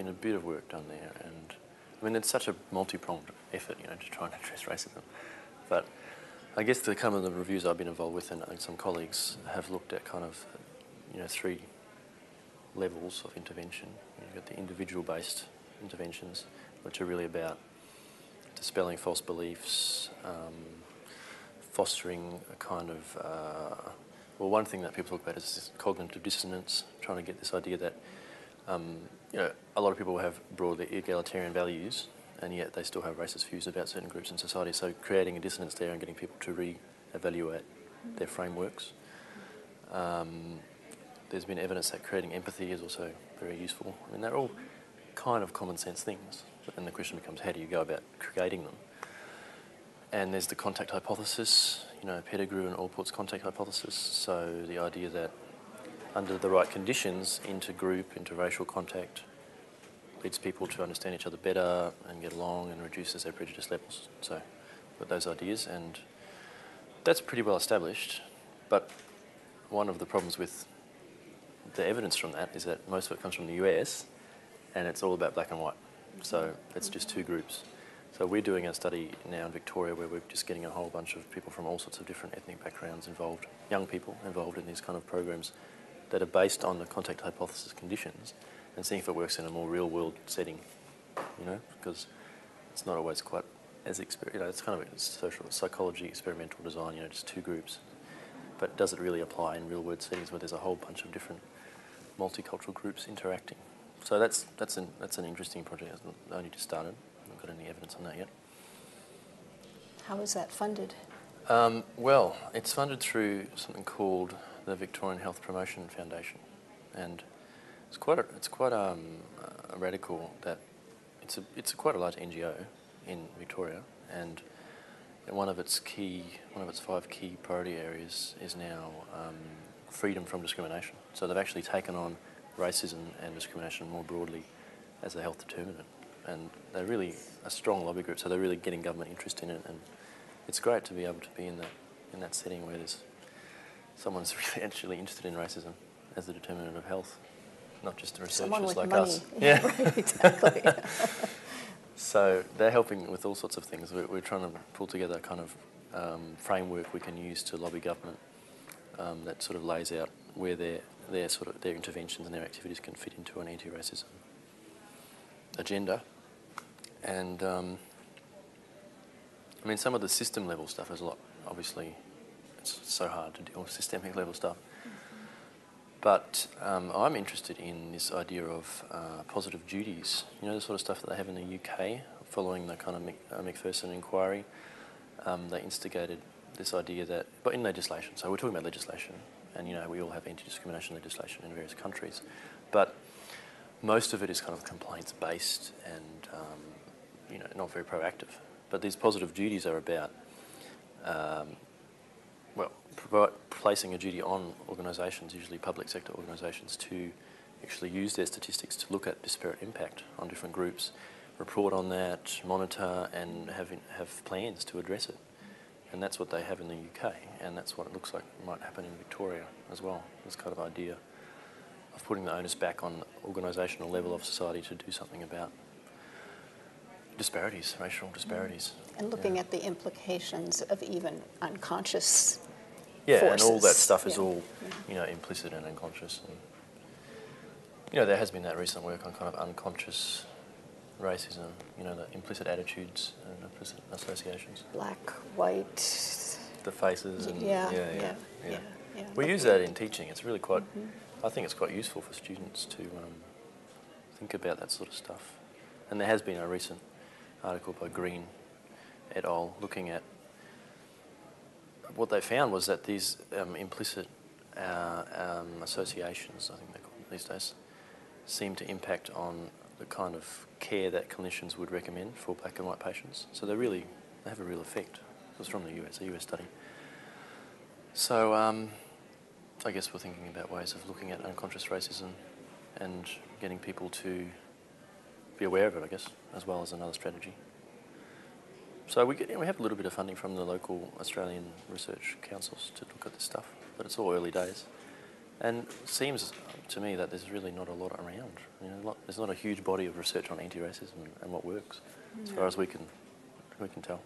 been a bit of work done there, and I mean, it's such a multi-pronged effort, you know, to try and address racism. But I guess the kind of the reviews I've been involved with, and some colleagues have looked at kind of, you know, 3 levels of intervention. You've got the individual-based interventions, which are really about dispelling false beliefs, fostering a kind of, well, one thing that people talk about is this cognitive dissonance, trying to get this idea that, you know, a lot of people have broadly egalitarian values, and yet they still have racist views about certain groups in society. So creating a dissonance there and getting people to re-evaluate their frameworks. There's been evidence that creating empathy is also very useful. I mean, they're all kind of common sense things, but then the question becomes, how do you go about creating them? And there's the contact hypothesis, you know, Pettigrew and Allport's contact hypothesis. So the idea that under the right conditions, intergroup, interracial contact leads people to understand each other better and get along and reduces their prejudice levels. So got those ideas, and that's pretty well established. But one of the problems with the evidence from that is that most of it comes from the US, and it's all about black and white. So it's just 2 groups. So we're doing a study now in Victoria where we're just getting a whole bunch of people from all sorts of different ethnic backgrounds involved, young people involved in these kind of programs that are based on the contact hypothesis conditions, and seeing if it works in a more real-world setting, you know, because it's not always quite as you know, it's kind of a social psychology, experimental design, you know, just 2 groups. But does it really apply in real-world settings where there's a whole bunch of different multicultural groups interacting? So that's an interesting project. It's only just started. I haven't got any evidence on that yet. How is that funded? Well, it's funded through something called the Victorian Health Promotion Foundation, and it's quite a radical that it's quite a large NGO in Victoria, and one of its 5 key priority areas is now freedom from discrimination. So they've actually taken on racism and discrimination more broadly as a health determinant, and they're really a strong lobby group. So they're really getting government interest in it, and it's great to be able to be in that setting where there's someone's really actually interested in racism as a determinant of health, not just the researchers like money. us. Yeah, right, exactly. So they're helping with all sorts of things. We're trying to pull together a kind of framework we can use to lobby government that sort of lays out where their interventions and their activities can fit into an anti-racism agenda. And I mean, some of the system level stuff is a lot, obviously, it's so hard to deal with systemic level stuff. But I'm interested in this idea of positive duties, you know, the sort of stuff that they have in the UK following the kind of Macpherson inquiry. They instigated this idea that, but in legislation, so we're talking about legislation, and you know, we all have anti-discrimination legislation in various countries, but most of it is kind of complaints-based and, you know, not very proactive. But these positive duties are about, placing a duty on organisations, usually public sector organisations, to actually use their statistics to look at disparate impact on different groups, report on that, monitor, and have plans to address it. And that's what they have in the UK, and that's what it looks like might happen in Victoria as well, this kind of idea of putting the onus back on the organisational level of society to do something about disparities, racial disparities. And looking at the implications of even unconscious forces. Yeah, and all that stuff is all, you know, implicit and unconscious. And, you know, there has been that recent work on kind of unconscious racism, you know, the implicit attitudes and implicit associations. Black, white. The faces and Yeah. We use that in teaching. It's really quite, I think it's quite useful for students to think about that sort of stuff. And there has been a recent article by Green et al. Looking at what they found was that these implicit associations, I think they're called these days, seem to impact on the kind of care that clinicians would recommend for black and white patients. So they have a real effect. It was from the US, a US study. So I guess we're thinking about ways of looking at unconscious racism and getting people to be aware of it, I guess, as well as another strategy. So we have a little bit of funding from the local Australian research councils to look at this stuff, but it's all early days. And it seems to me that there's really not a lot around. There's not a huge body of research on anti-racism and what works, as far as we can tell.